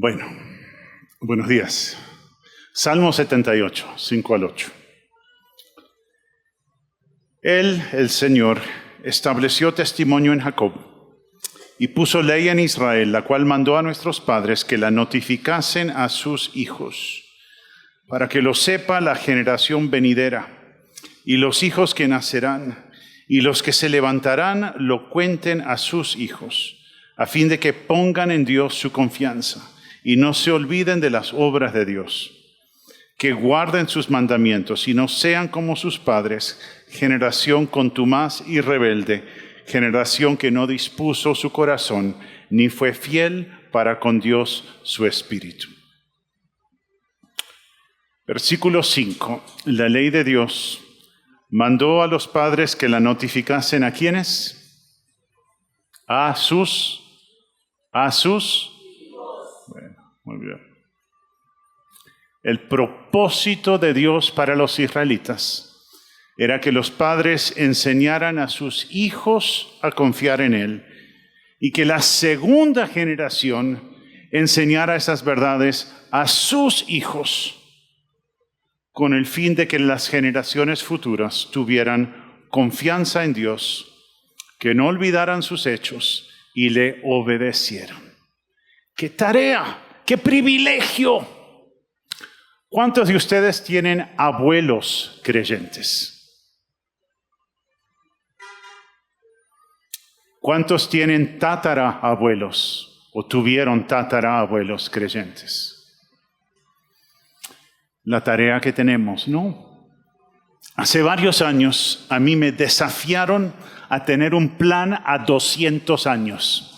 Bueno, buenos días. Salmo 78, 5 al 8. Él, el Señor, estableció testimonio en Jacob y puso ley en Israel, la cual mandó a nuestros padres que la notificasen a sus hijos, para que lo sepa la generación venidera, y los hijos que nacerán, y los que se levantarán lo cuenten a sus hijos, a fin de que pongan en Dios su confianza y no se olviden de las obras de Dios, que guarden sus mandamientos y no sean como sus padres, generación contumaz y rebelde, generación que no dispuso su corazón, ni fue fiel para con Dios su espíritu. Versículo 5. La ley de Dios mandó a los padres que la notificasen ¿a quiénes? A sus. Bueno, muy bien. El propósito de Dios para los israelitas era que los padres enseñaran a sus hijos a confiar en Él y que la segunda generación enseñara esas verdades a sus hijos con el fin de que las generaciones futuras tuvieran confianza en Dios, que no olvidaran sus hechos y le obedecieran. ¡Qué tarea! ¡Qué privilegio! ¿Cuántos de ustedes tienen abuelos creyentes? ¿Cuántos tienen tatarabuelos o tuvieron tatarabuelos creyentes? La tarea que tenemos, ¿no? Hace varios años a mí me desafiaron a tener un plan a 200 años.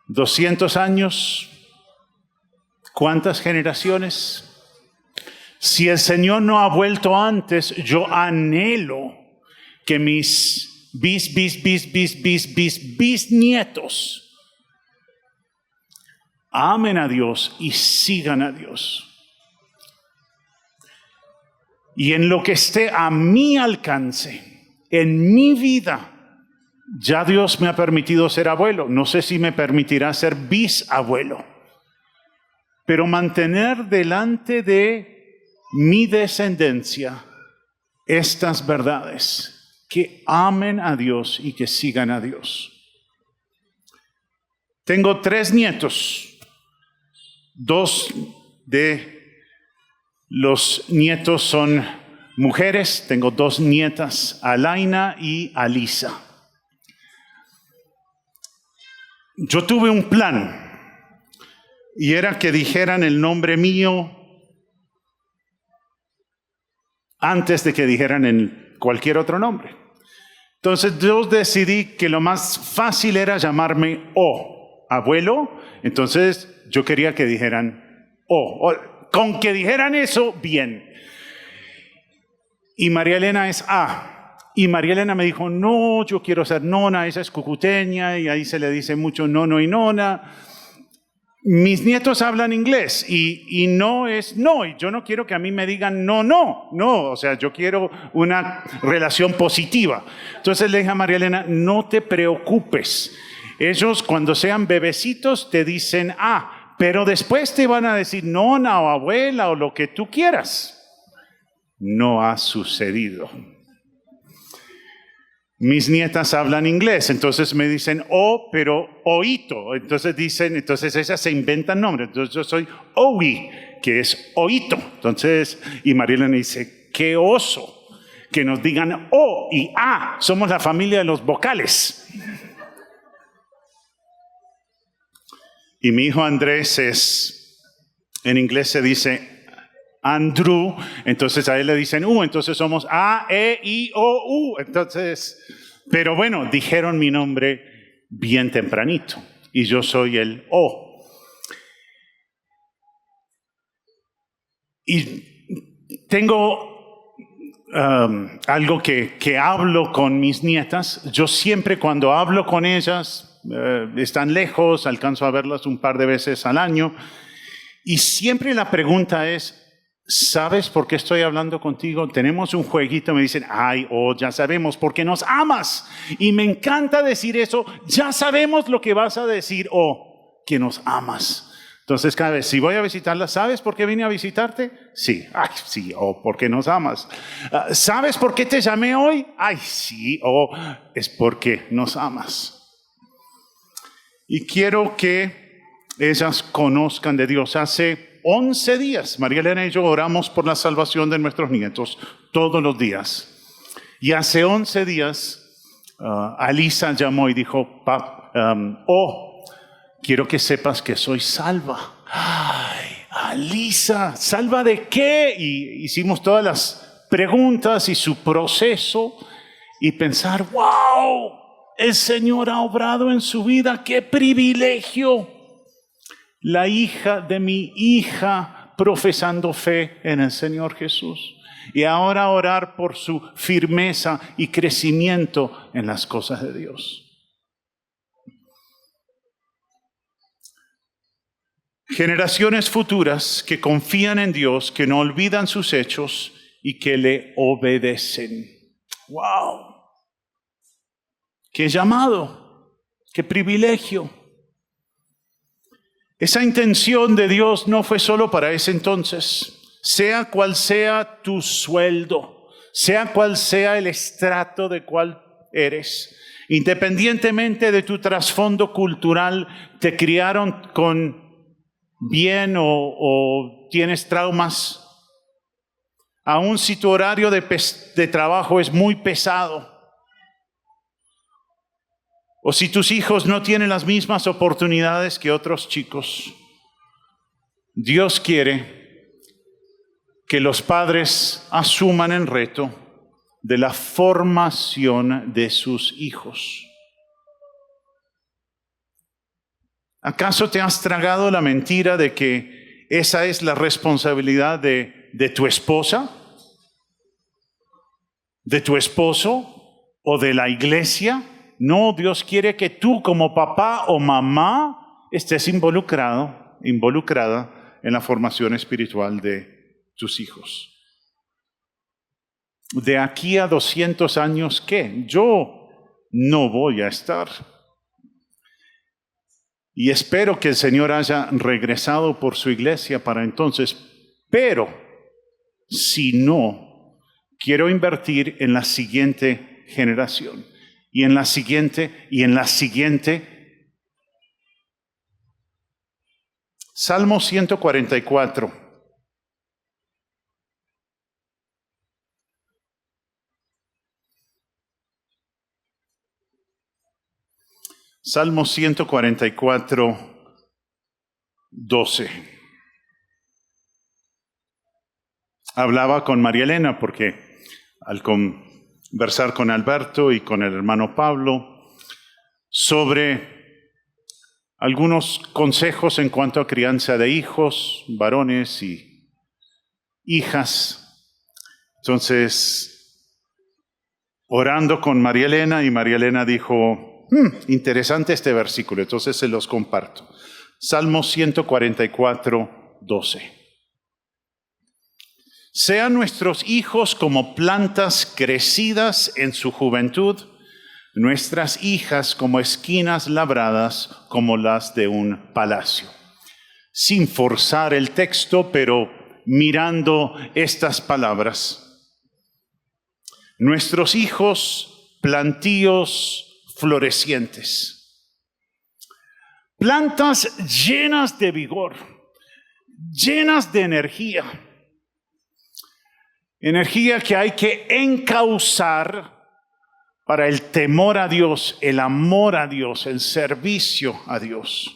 200 años, ¿cuántas generaciones? Si el Señor no ha vuelto antes, yo anhelo que mis bisnietos amen a Dios y sigan a Dios. Y en lo que esté a mi alcance, en mi vida, ya Dios me ha permitido ser abuelo. No sé si me permitirá ser bisabuelo. Pero mantener delante de mi descendencia estas verdades, que amen a Dios y que sigan a Dios. Tengo 3 nietos. 2 de los nietos son mujeres. Tengo 2 nietas, Alaina y Alisa. Yo tuve un plan y era que dijeran el nombre mío antes de que dijeran cualquier otro nombre. Entonces yo decidí que lo más fácil era llamarme abuelo. Entonces yo quería que dijeran con que dijeran eso, bien. Y María Elena es A. Y María Elena me dijo, no, yo quiero ser nona, esa es cucuteña, y ahí se le dice mucho nono y nona. Mis nietos hablan inglés, y no es no, y yo no quiero que a mí me digan no, o sea, yo quiero una relación positiva. Entonces le dije a María Elena, no te preocupes, ellos cuando sean bebecitos te dicen pero después te van a decir nona o abuela o lo que tú quieras. No ha sucedido. Mis nietas hablan inglés, entonces me dicen pero oito. Entonces ellas se inventan nombres. Entonces yo soy Owi, que es oito. Entonces, y Mariela me dice, qué oso que nos digan O y A. Somos la familia de los vocales. Y mi hijo Andrés en inglés se dice Andrew, entonces a él le dicen entonces somos A, E, I, O, U. Entonces, pero bueno, dijeron mi nombre bien tempranito y yo soy el O. Y tengo algo que hablo con mis nietas. Yo siempre cuando hablo con ellas, están lejos, alcanzo a verlas un par de veces al año, y siempre la pregunta es, ¿sabes por qué estoy hablando contigo? Tenemos un jueguito, me dicen, ay, ya sabemos, porque nos amas. Y me encanta decir eso, ya sabemos lo que vas a decir, que nos amas. Entonces, cada vez, si voy a visitarla, ¿sabes por qué vine a visitarte? Sí, ay, sí, porque nos amas. ¿Sabes por qué te llamé hoy? Ay, sí, es porque nos amas. Y quiero que ellas conozcan de Dios. Hace 11 días, María Elena y yo oramos por la salvación de nuestros nietos todos los días. Y hace 11 días, Alisa llamó y dijo, quiero que sepas que soy salva. Ay, Alisa, ¿salva de qué? Y hicimos todas las preguntas y su proceso y pensar, wow, el Señor ha obrado en su vida, qué privilegio. La hija de mi hija profesando fe en el Señor Jesús. Y ahora orar por su firmeza y crecimiento en las cosas de Dios. Generaciones futuras que confían en Dios, que no olvidan sus hechos y que le obedecen. ¡Wow! ¡Qué llamado! ¡Qué privilegio! Esa intención de Dios no fue solo para ese entonces. Sea cual sea tu sueldo, sea cual sea el estrato de cual eres, independientemente de tu trasfondo cultural, te criaron con bien o tienes traumas, aun si tu horario de trabajo es muy pesado, o si tus hijos no tienen las mismas oportunidades que otros chicos, Dios quiere que los padres asuman el reto de la formación de sus hijos. ¿Acaso te has tragado la mentira de que esa es la responsabilidad de tu esposa, de tu esposo o de la iglesia? No, Dios quiere que tú como papá o mamá estés involucrada en la formación espiritual de tus hijos. De aquí a 200 años, ¿qué? Yo no voy a estar. Y espero que el Señor haya regresado por su iglesia para entonces. Pero, si no, quiero invertir en la siguiente generación. Y en la siguiente, y en la siguiente. Salmo 144. Salmo 144, 12. Hablaba con María Elena porque al conversar con Alberto y con el hermano Pablo sobre algunos consejos en cuanto a crianza de hijos, varones y hijas. Entonces, orando con María Elena, y María Elena dijo, interesante este versículo, entonces se los comparto. Salmo 144, 12. Sean nuestros hijos como plantas crecidas en su juventud, nuestras hijas como esquinas labradas como las de un palacio. Sin forzar el texto, pero mirando estas palabras. Nuestros hijos plantíos florecientes. Plantas llenas de vigor, llenas de energía. Energía que hay que encauzar para el temor a Dios, el amor a Dios, el servicio a Dios.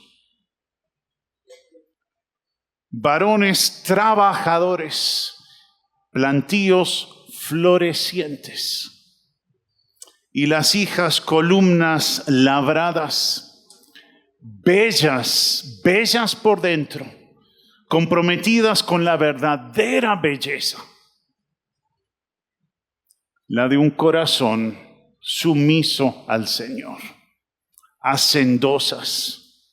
Varones trabajadores, plantíos florecientes. Y las hijas columnas labradas, bellas, bellas por dentro, comprometidas con la verdadera belleza. La de un corazón sumiso al Señor, hacendosas.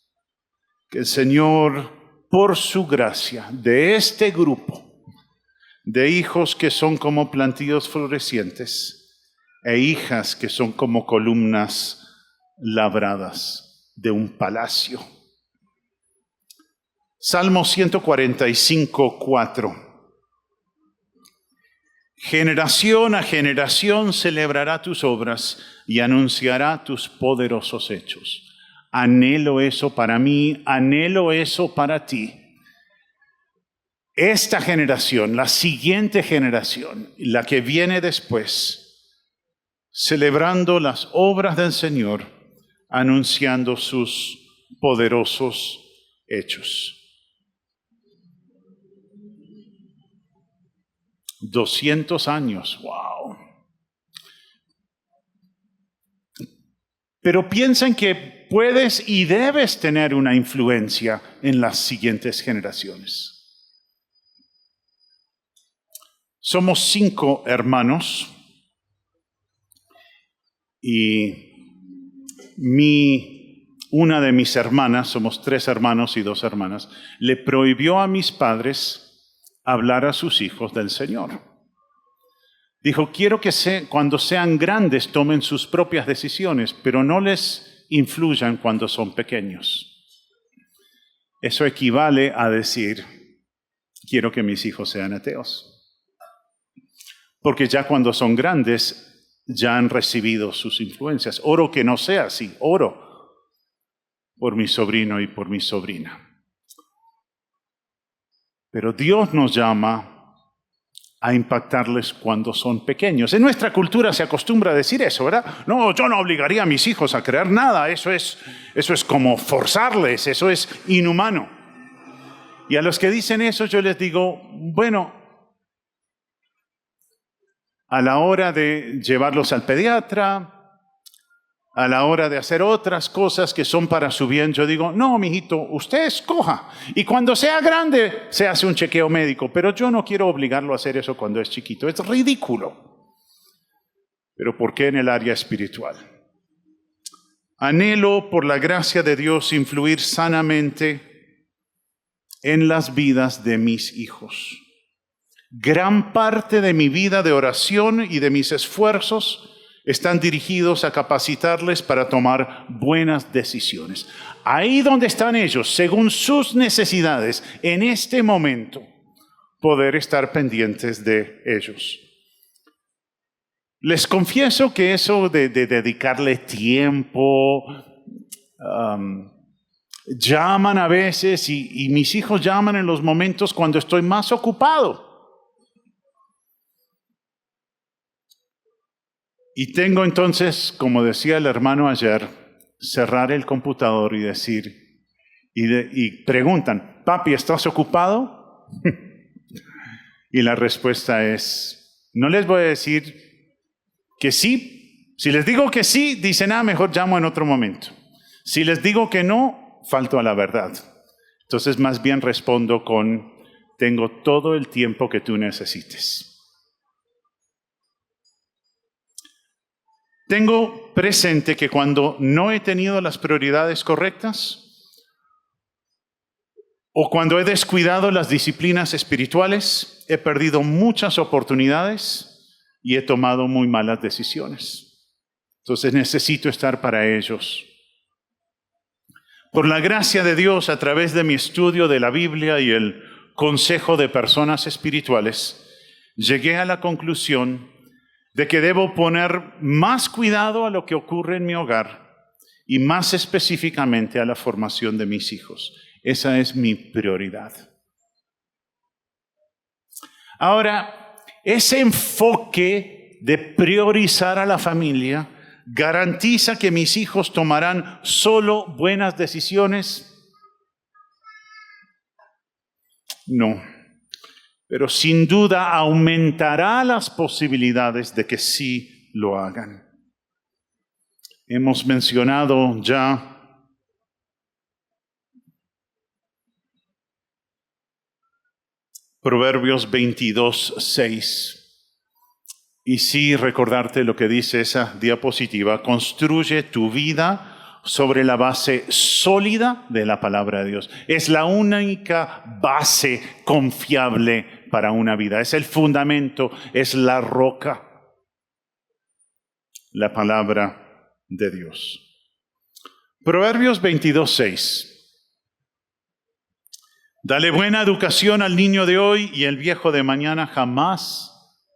Que el Señor, por su gracia, de este grupo, de hijos que son como plantíos florecientes e hijas que son como columnas labradas de un palacio. Salmo 145, 4. Generación a generación celebrará tus obras y anunciará tus poderosos hechos. Anhelo eso para mí, anhelo eso para ti. Esta generación, la siguiente generación, la que viene después, celebrando las obras del Señor, anunciando sus poderosos hechos. 200 años, wow. Pero piensen que puedes y debes tener una influencia en las siguientes generaciones. Somos 5 hermanos y una de mis hermanas, somos 3 hermanos y 2 hermanas, le prohibió a mis padres hablar a sus hijos del Señor. Dijo, quiero que cuando sean grandes tomen sus propias decisiones, pero no les influyan cuando son pequeños. Eso equivale a decir, quiero que mis hijos sean ateos. Porque ya cuando son grandes, ya han recibido sus influencias. Oro que no sea así, oro por mi sobrino y por mi sobrina. Pero Dios nos llama a impactarles cuando son pequeños. En nuestra cultura se acostumbra a decir eso, ¿verdad? No, yo no obligaría a mis hijos a creer nada. Eso es como forzarles, eso es inhumano. Y a los que dicen eso yo les digo, bueno, a la hora de llevarlos al pediatra, a la hora de hacer otras cosas que son para su bien, yo digo, no, mijito, usted escoja. Y cuando sea grande, se hace un chequeo médico. Pero yo no quiero obligarlo a hacer eso cuando es chiquito. Es ridículo. Pero ¿por qué en el área espiritual? Anhelo, por la gracia de Dios, influir sanamente en las vidas de mis hijos. Gran parte de mi vida de oración y de mis esfuerzos están dirigidos a capacitarles para tomar buenas decisiones. Ahí donde están ellos, según sus necesidades, en este momento, poder estar pendientes de ellos. Les confieso que eso de dedicarle tiempo, llaman a veces y mis hijos llaman en los momentos cuando estoy más ocupado. Y tengo entonces, como decía el hermano ayer, cerrar el computador y decir, y preguntan, papi, ¿estás ocupado? Y la respuesta es, no les voy a decir que sí. Si les digo que sí, dicen, mejor llamo en otro momento. Si les digo que no, falto a la verdad. Entonces más bien respondo con, tengo todo el tiempo que tú necesites. Tengo presente que cuando no he tenido las prioridades correctas o cuando he descuidado las disciplinas espirituales, he perdido muchas oportunidades y he tomado muy malas decisiones. Entonces necesito estar para ellos. Por la gracia de Dios, a través de mi estudio de la Biblia y el consejo de personas espirituales, llegué a la conclusión de que debo poner más cuidado a lo que ocurre en mi hogar y más específicamente a la formación de mis hijos. Esa es mi prioridad. Ahora, ese enfoque de priorizar a la familia garantiza que mis hijos tomarán solo buenas decisiones. No. Pero sin duda aumentará las posibilidades de que sí lo hagan. Hemos mencionado ya Proverbios 22:6. Y sí, recordarte lo que dice esa diapositiva, construye tu vida sobre la base sólida de la palabra de Dios. Es la única base confiable para una vida. Es el fundamento, es la roca, la palabra de Dios. Proverbios 22:6. Dale buena educación al niño de hoy y el viejo de mañana jamás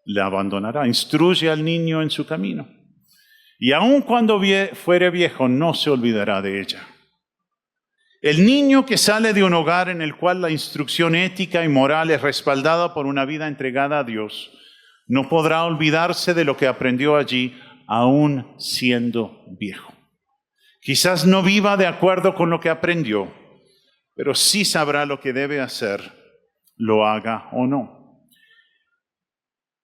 le abandonará. Instruye al niño en su camino. Y aun cuando fuere viejo, no se olvidará de ella. El niño que sale de un hogar en el cual la instrucción ética y moral es respaldada por una vida entregada a Dios, no podrá olvidarse de lo que aprendió allí, aun siendo viejo. Quizás no viva de acuerdo con lo que aprendió, pero sí sabrá lo que debe hacer, lo haga o no.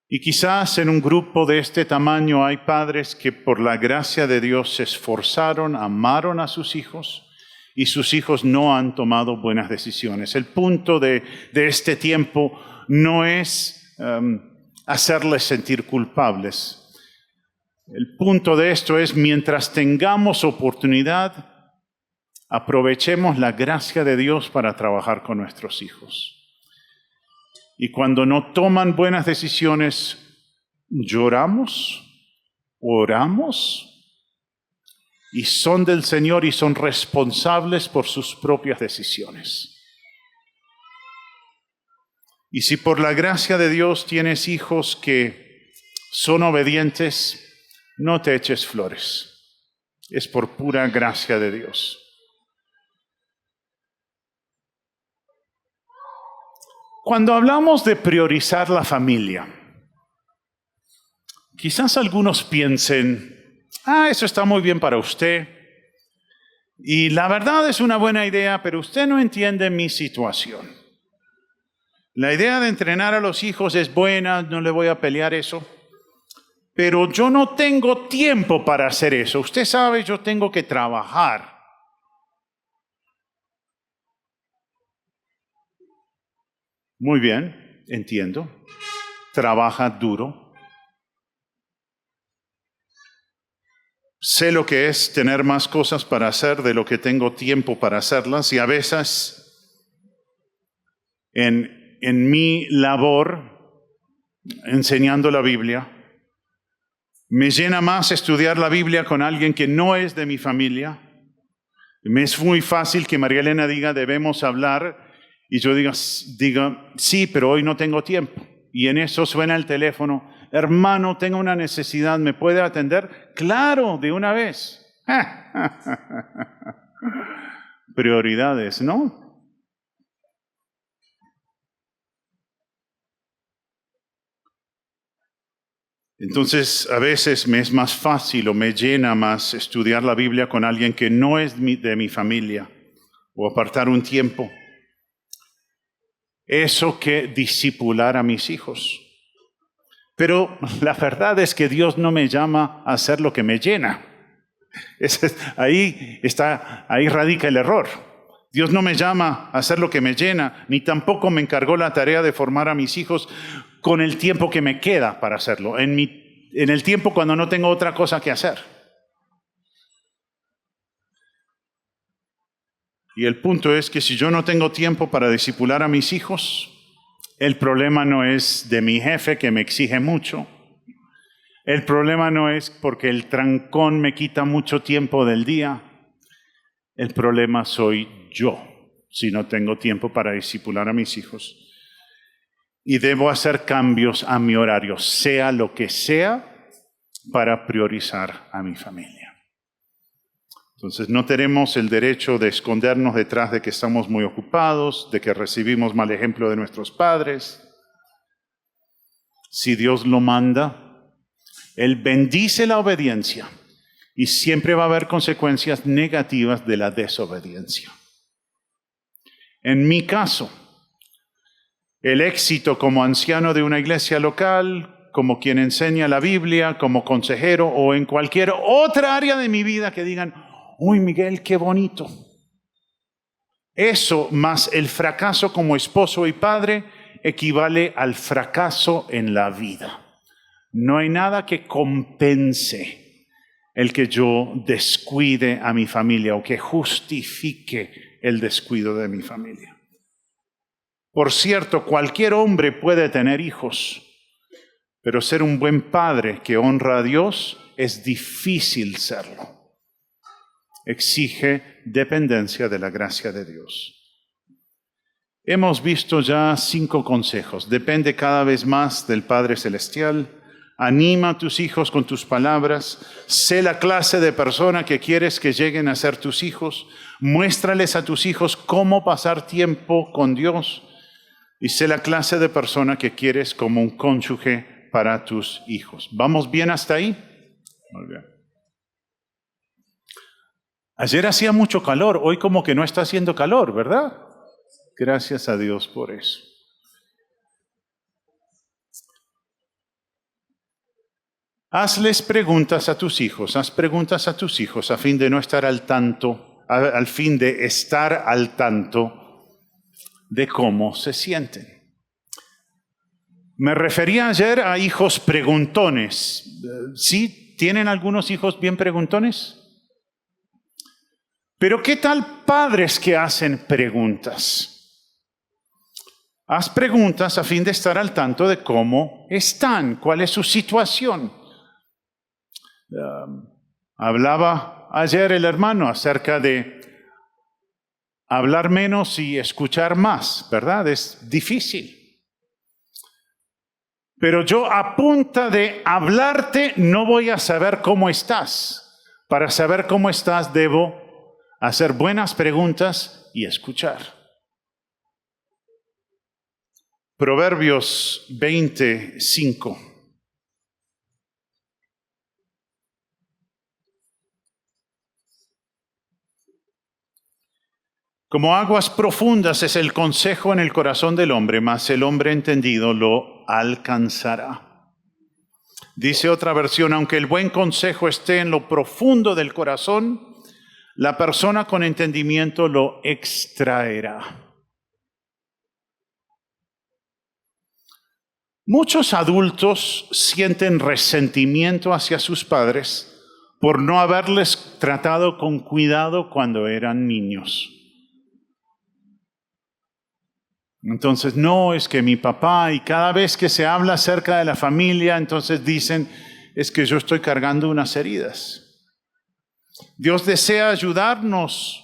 Y quizás en un grupo de este tamaño hay padres que por la gracia de Dios se esforzaron, amaron a sus hijos y sus hijos no han tomado buenas decisiones. El punto de este tiempo no es hacerles sentir culpables. El punto de esto es, mientras tengamos oportunidad, aprovechemos la gracia de Dios para trabajar con nuestros hijos. Y cuando no toman buenas decisiones, lloramos, oramos, y son del Señor y son responsables por sus propias decisiones. Y si por la gracia de Dios tienes hijos que son obedientes, no te eches flores. Es por pura gracia de Dios. Cuando hablamos de priorizar la familia, quizás algunos piensen, eso está muy bien para usted, y la verdad es una buena idea, pero usted no entiende mi situación. La idea de entrenar a los hijos es buena, no le voy a pelear eso, pero yo no tengo tiempo para hacer eso. Usted sabe, yo tengo que trabajar. Muy bien, entiendo. Trabaja duro. Sé lo que es tener más cosas para hacer de lo que tengo tiempo para hacerlas, y a veces en mi labor enseñando la Biblia, me llena más estudiar la Biblia con alguien que no es de mi familia. Me es muy fácil que María Elena diga, debemos hablar, y yo diga, sí, pero hoy no tengo tiempo. Y en eso suena el teléfono. Hermano, tengo una necesidad, ¿me puede atender? Claro, de una vez. Prioridades, ¿no? Entonces, a veces me es más fácil o me llena más estudiar la Biblia con alguien que no es de mi familia, o apartar un tiempo. Eso que discipular a mis hijos. Pero la verdad es que Dios no me llama a hacer lo que me llena. Ahí radica el error. Dios no me llama a hacer lo que me llena, ni tampoco me encargó la tarea de formar a mis hijos con el tiempo que me queda para hacerlo, en el tiempo cuando no tengo otra cosa que hacer. Y el punto es que si yo no tengo tiempo para discipular a mis hijos, el problema no es de mi jefe que me exige mucho. El problema no es porque el trancón me quita mucho tiempo del día. El problema soy yo, si no tengo tiempo para discipular a mis hijos. Y debo hacer cambios a mi horario, sea lo que sea, para priorizar a mi familia. Entonces no tenemos el derecho de escondernos detrás de que estamos muy ocupados, de que recibimos mal ejemplo de nuestros padres. Si Dios lo manda, Él bendice la obediencia y siempre va a haber consecuencias negativas de la desobediencia. En mi caso, el éxito como anciano de una iglesia local, como quien enseña la Biblia, como consejero o en cualquier otra área de mi vida que digan, uy, Miguel, qué bonito. Eso más el fracaso como esposo y padre equivale al fracaso en la vida. No hay nada que compense el que yo descuide a mi familia o que justifique el descuido de mi familia. Por cierto, cualquier hombre puede tener hijos, pero ser un buen padre que honra a Dios es difícil serlo. Exige dependencia de la gracia de Dios. Hemos visto ya 5 consejos. Depende cada vez más del Padre Celestial. Anima a tus hijos con tus palabras. Sé la clase de persona que quieres que lleguen a ser tus hijos. Muéstrales a tus hijos cómo pasar tiempo con Dios. Y sé la clase de persona que quieres como un cónyuge para tus hijos. ¿Vamos bien hasta ahí? Muy bien. Ayer hacía mucho calor, hoy como que no está haciendo calor, ¿verdad? Gracias a Dios por eso. Hazles preguntas a tus hijos, haz preguntas a tus hijos a fin de no estar al tanto, al fin de estar al tanto de cómo se sienten. Me refería ayer a hijos preguntones. ¿Sí? ¿Tienen algunos hijos bien preguntones? Pero ¿qué tal padres que hacen preguntas? Haz preguntas a fin de estar al tanto de cómo están, cuál es su situación. Hablaba ayer el hermano acerca de hablar menos y escuchar más, ¿verdad? Es difícil. Pero yo a punta de hablarte no voy a saber cómo estás. Para saber cómo estás debo hacer buenas preguntas y escuchar. Proverbios 25. Como aguas profundas es el consejo en el corazón del hombre, mas el hombre entendido lo alcanzará. Dice otra versión, aunque el buen consejo esté en lo profundo del corazón, la persona con entendimiento lo extraerá. Muchos adultos sienten resentimiento hacia sus padres por no haberles tratado con cuidado cuando eran niños. Entonces, no, es que mi papá, y cada vez que se habla acerca de la familia, entonces dicen, es que yo estoy cargando unas heridas. Dios desea ayudarnos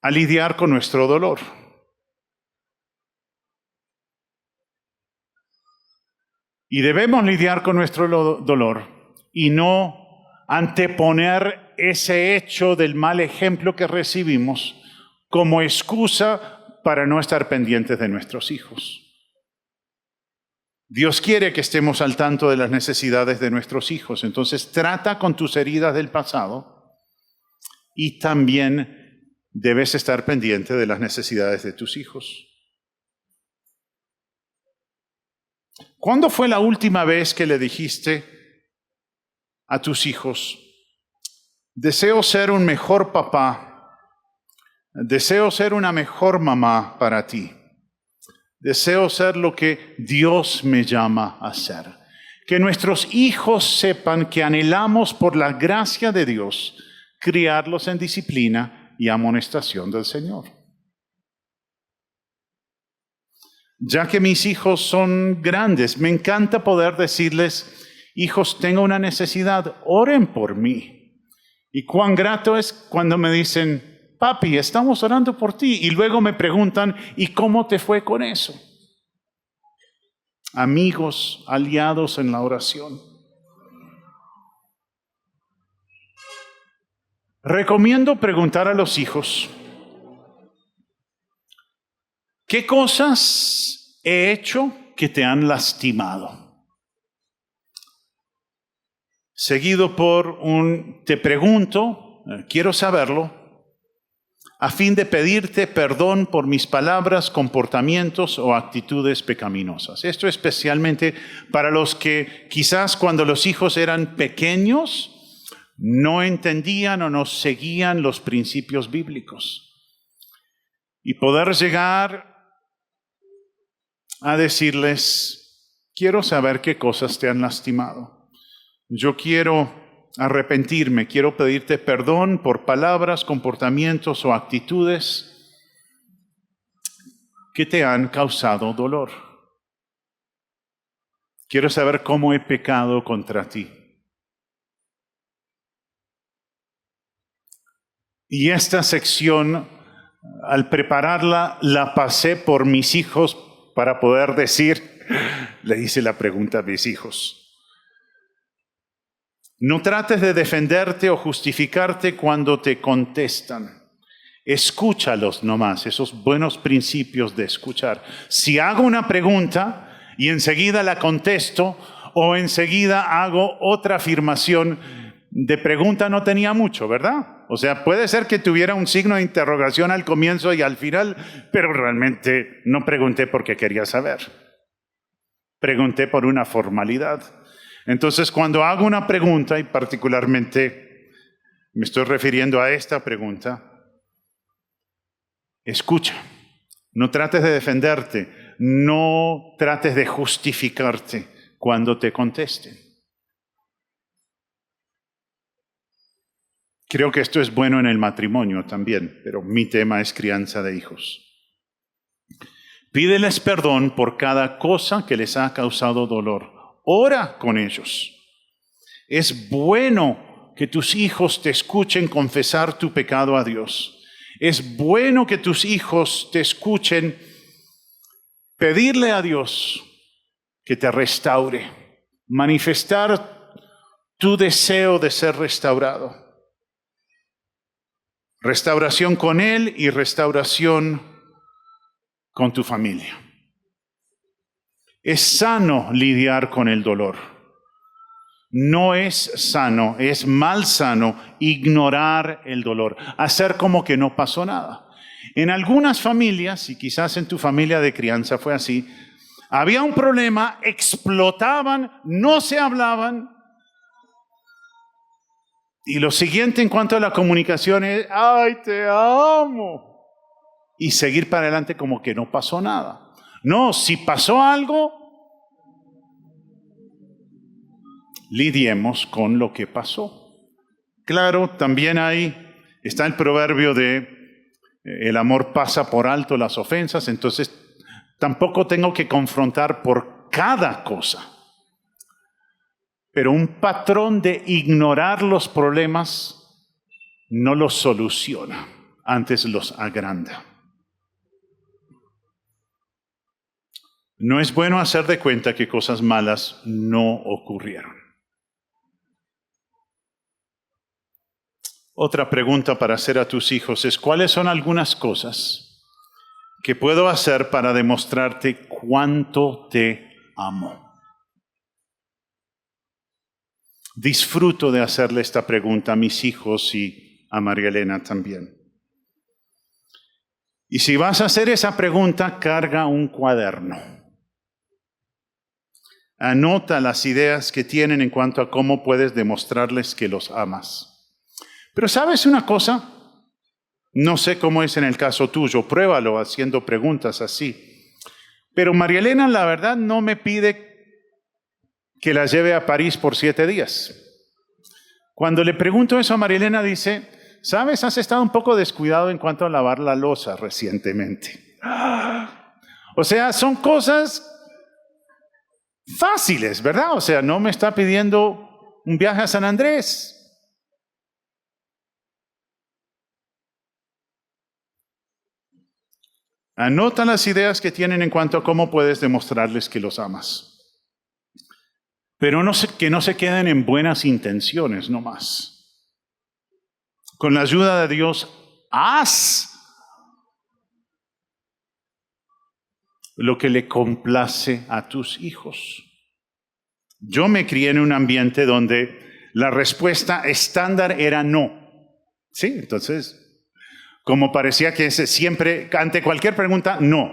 a lidiar con nuestro dolor. Y debemos lidiar con nuestro dolor y no anteponer ese hecho del mal ejemplo que recibimos como excusa para no estar pendientes de nuestros hijos. Dios quiere que estemos al tanto de las necesidades de nuestros hijos. Entonces trata con tus heridas del pasado y también debes estar pendiente de las necesidades de tus hijos. ¿Cuándo fue la última vez que le dijiste a tus hijos, deseo ser un mejor papá, deseo ser una mejor mamá para ti, deseo ser lo que Dios me llama a ser? Que nuestros hijos sepan que anhelamos por la gracia de Dios criarlos en disciplina y amonestación del Señor. Ya que mis hijos son grandes, me encanta poder decirles, hijos, tengo una necesidad, oren por mí. Y cuán grato es cuando me dicen, papi, estamos orando por ti. Y luego me preguntan, ¿y cómo te fue con eso? Amigos, aliados en la oración. Recomiendo preguntar a los hijos, ¿qué cosas he hecho que te han lastimado? Seguido por un te pregunto, quiero saberlo, a fin de pedirte perdón por mis palabras, comportamientos o actitudes pecaminosas. Esto especialmente para los que quizás cuando los hijos eran pequeños no entendían o no seguían los principios bíblicos. Y poder llegar a decirles, quiero saber qué cosas te han lastimado. Yo quiero arrepentirme, quiero pedirte perdón por palabras, comportamientos o actitudes que te han causado dolor. Quiero saber cómo he pecado contra ti. Y esta sección, al prepararla, la pasé por mis hijos para poder decir, le hice la pregunta a mis hijos. No trates de defenderte o justificarte cuando te contestan. Escúchalos nomás, esos buenos principios de escuchar. Si hago una pregunta y enseguida la contesto o enseguida hago otra afirmación, de pregunta no tenía mucho, ¿verdad? O sea, puede ser que tuviera un signo de interrogación al comienzo y al final, pero realmente no pregunté porque quería saber. Pregunté por una formalidad. Entonces, cuando hago una pregunta, y particularmente me estoy refiriendo a esta pregunta, escucha. No trates de defenderte, no trates de justificarte cuando te contesten. Creo que esto es bueno en el matrimonio también, pero mi tema es crianza de hijos. Pídeles perdón por cada cosa que les ha causado dolor. Ora con ellos. Es bueno que tus hijos te escuchen confesar tu pecado a Dios. Es bueno que tus hijos te escuchen pedirle a Dios que te restaure, manifestar tu deseo de ser restaurado. Restauración con Él y restauración con tu familia. Es sano lidiar con el dolor. No es sano, es mal sano ignorar el dolor, hacer como que no pasó nada. En algunas familias, y quizás en tu familia de crianza fue así, había un problema, explotaban, no se hablaban. Y lo siguiente en cuanto a la comunicación es, ¡ay, te amo! Y seguir para adelante como que no pasó nada. No, si pasó algo, lidiemos con lo que pasó. Claro, también está el proverbio de el amor pasa por alto las ofensas, entonces tampoco tengo que confrontar por cada cosa. Pero un patrón de ignorar los problemas no los soluciona, antes los agranda. No es bueno hacer de cuenta que cosas malas no ocurrieron. Otra pregunta para hacer a tus hijos es, ¿cuáles son algunas cosas que puedo hacer para demostrarte cuánto te amo? Disfruto de hacerle esta pregunta a mis hijos y a María Elena también. Y si vas a hacer esa pregunta, carga un cuaderno. Anota las ideas que tienen en cuanto a cómo puedes demostrarles que los amas. Pero ¿sabes una cosa? No sé cómo es en el caso tuyo, pruébalo haciendo preguntas así. Pero María Elena, la verdad, no me pide que la lleve a París por 7 días. Cuando le pregunto eso a María Elena, dice, ¿sabes? Has estado un poco descuidado en cuanto a lavar la loza recientemente. O sea, son cosas fáciles, ¿verdad? O sea, no me está pidiendo un viaje a San Andrés. Anota las ideas que tienen en cuanto a cómo puedes demostrarles que los amas. Pero que no se queden en buenas intenciones nomás. Con la ayuda de Dios, haz lo que le complace a tus hijos. Yo me crié en un ambiente donde la respuesta estándar era no. Sí, entonces, como parecía que siempre, ante cualquier pregunta, no.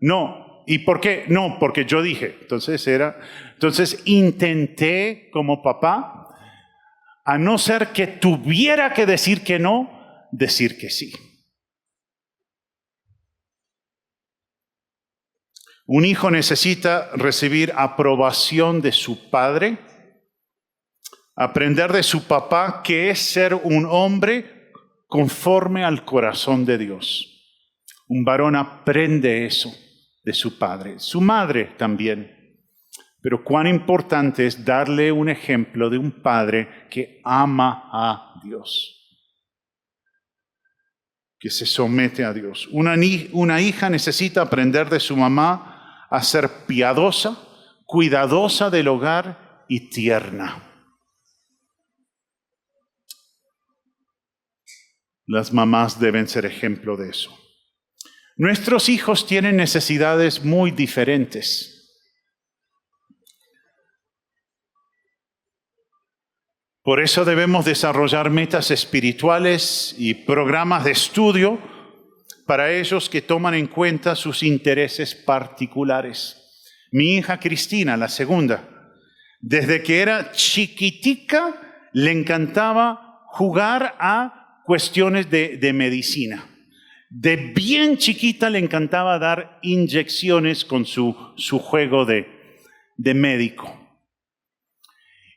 No. ¿Y por qué? No, porque yo dije. Entonces intenté como papá, a no ser que tuviera que decir que no, decir que sí. Un hijo necesita recibir aprobación de su padre, aprender de su papá que es ser un hombre conforme al corazón de Dios. Un varón aprende eso de su padre, su madre también. Pero cuán importante es darle un ejemplo de un padre que ama a Dios, que se somete a Dios. Una hija necesita aprender de su mamá a ser piadosa, cuidadosa del hogar y tierna. Las mamás deben ser ejemplo de eso. Nuestros hijos tienen necesidades muy diferentes. Por eso debemos desarrollar metas espirituales y programas de estudio para ellos que toman en cuenta sus intereses particulares. Mi hija Cristina, la segunda, desde que era chiquitica, le encantaba jugar a cuestiones de medicina. De bien chiquita le encantaba dar inyecciones con su juego de médico.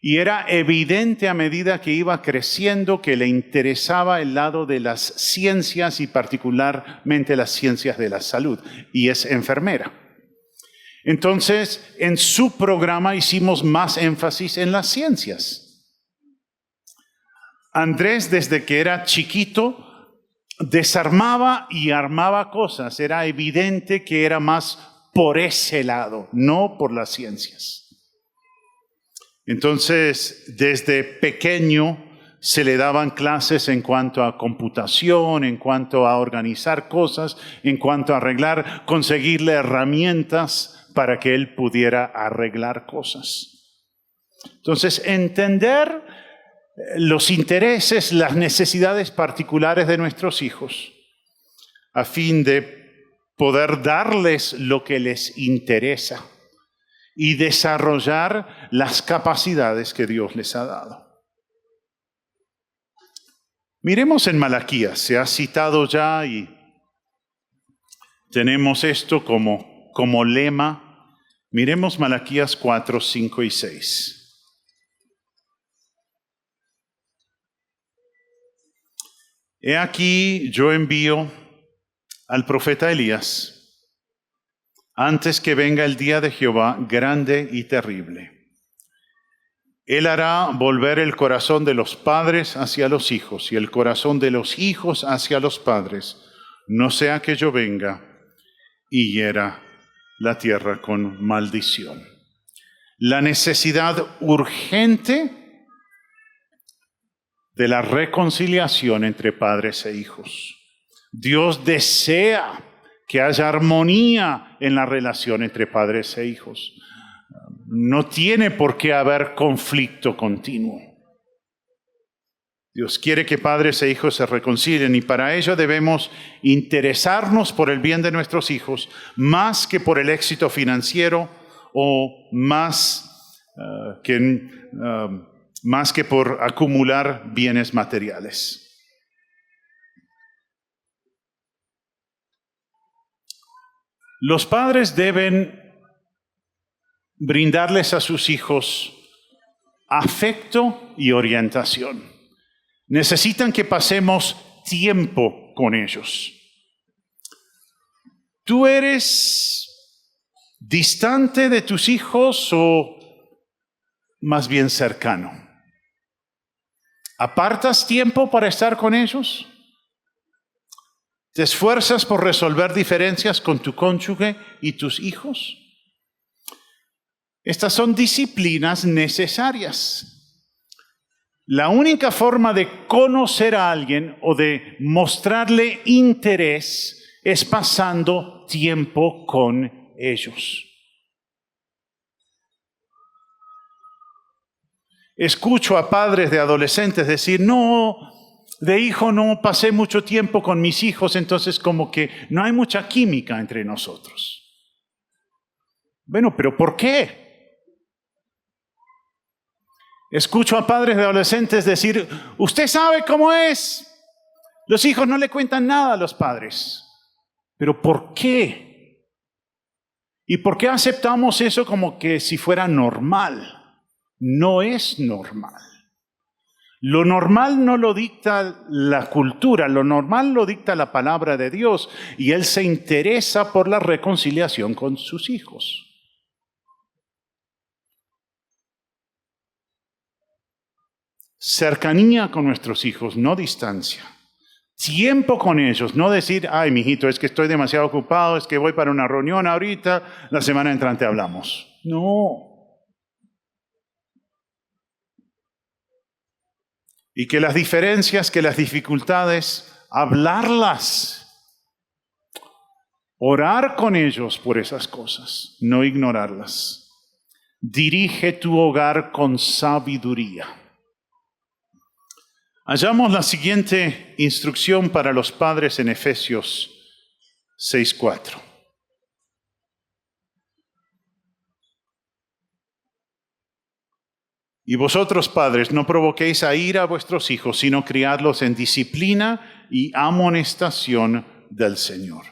Y era evidente a medida que iba creciendo que le interesaba el lado de las ciencias y particularmente las ciencias de la salud. Y es enfermera. Entonces, en su programa hicimos más énfasis en las ciencias. Andrés, desde que era chiquito, desarmaba y armaba cosas. Era evidente que era más por ese lado, no por las ciencias. Entonces, desde pequeño se le daban clases en cuanto a computación, en cuanto a organizar cosas, en cuanto a arreglar, conseguirle herramientas para que él pudiera arreglar cosas. Entonces, entender los intereses, las necesidades particulares de nuestros hijos, a fin de poder darles lo que les interesa y desarrollar las capacidades que Dios les ha dado. Miremos en Malaquías, se ha citado ya y tenemos esto como lema. Miremos Malaquías 4, 5 y 6. He aquí yo envío al profeta Elías antes que venga el día de Jehová grande y terrible. Él hará volver el corazón de los padres hacia los hijos y el corazón de los hijos hacia los padres, no sea que yo venga y hiera la tierra con maldición. La necesidad urgente de la reconciliación entre padres e hijos. Dios desea que haya armonía en la relación entre padres e hijos. No tiene por qué haber conflicto continuo. Dios quiere que padres e hijos se reconcilien y para ello debemos interesarnos por el bien de nuestros hijos más que por el éxito financiero o más que por acumular bienes materiales. Los padres deben brindarles a sus hijos afecto y orientación. Necesitan que pasemos tiempo con ellos. ¿Tú eres distante de tus hijos o más bien cercano? ¿Apartas tiempo para estar con ellos? ¿Te esfuerzas por resolver diferencias con tu cónyuge y tus hijos? Estas son disciplinas necesarias. La única forma de conocer a alguien o de mostrarle interés es pasando tiempo con ellos. Escucho a padres de adolescentes decir, no, de hijo no pasé mucho tiempo con mis hijos, entonces como que no hay mucha química entre nosotros. Bueno, pero ¿por qué? Escucho a padres de adolescentes decir, usted sabe cómo es. Los hijos no le cuentan nada a los padres. ¿Pero por qué? ¿Y por qué aceptamos eso como que si fuera normal? No es normal. Lo normal no lo dicta la cultura, lo normal lo dicta la palabra de Dios, y Él se interesa por la reconciliación con sus hijos. Cercanía con nuestros hijos, no distancia. Tiempo con ellos, no decir, ay, mijito, es que estoy demasiado ocupado, es que voy para una reunión ahorita, la semana entrante hablamos. No. Y que las diferencias, que las dificultades, hablarlas. Orar con ellos por esas cosas, no ignorarlas. Dirige tu hogar con sabiduría. Hallamos la siguiente instrucción para los padres en Efesios 6:4. Y vosotros, padres, no provoquéis a ira a vuestros hijos, sino criadlos en disciplina y amonestación del Señor.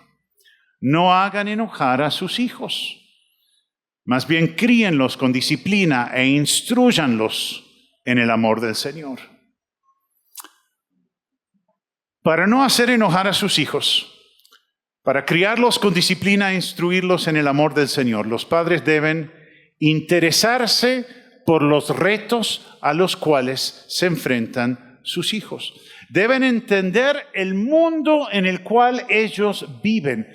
No hagan enojar a sus hijos. Más bien críenlos con disciplina e instrúyanlos en el amor del Señor. Para no hacer enojar a sus hijos, para criarlos con disciplina e instruirlos en el amor del Señor, los padres deben interesarse por los retos a los cuales se enfrentan sus hijos. Deben entender el mundo en el cual ellos viven.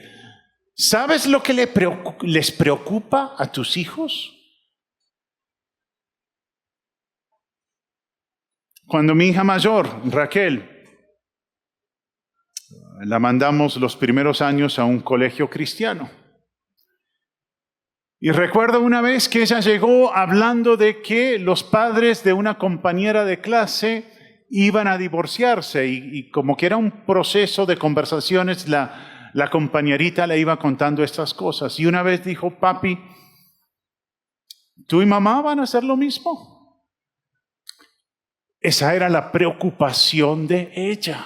¿Sabes lo que les preocupa a tus hijos? Cuando mi hija mayor, Raquel, la mandamos los primeros años a un colegio cristiano. Y recuerdo una vez que ella llegó hablando de que los padres de una compañera de clase iban a divorciarse y como que era un proceso de conversaciones, la compañerita le iba contando estas cosas. Y una vez dijo, papi, ¿tú y mamá van a hacer lo mismo? Esa era la preocupación de ella.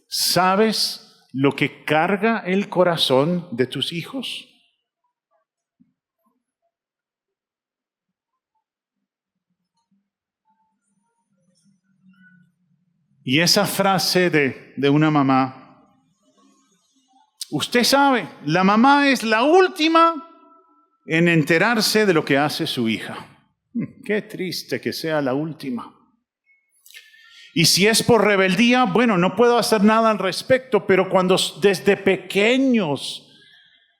¿Sabes lo que carga el corazón de tus hijos? Y esa frase de una mamá, usted sabe, la mamá es la última en enterarse de lo que hace su hija. Qué triste que sea la última. Y si es por rebeldía, bueno, no puedo hacer nada al respecto, pero cuando desde pequeños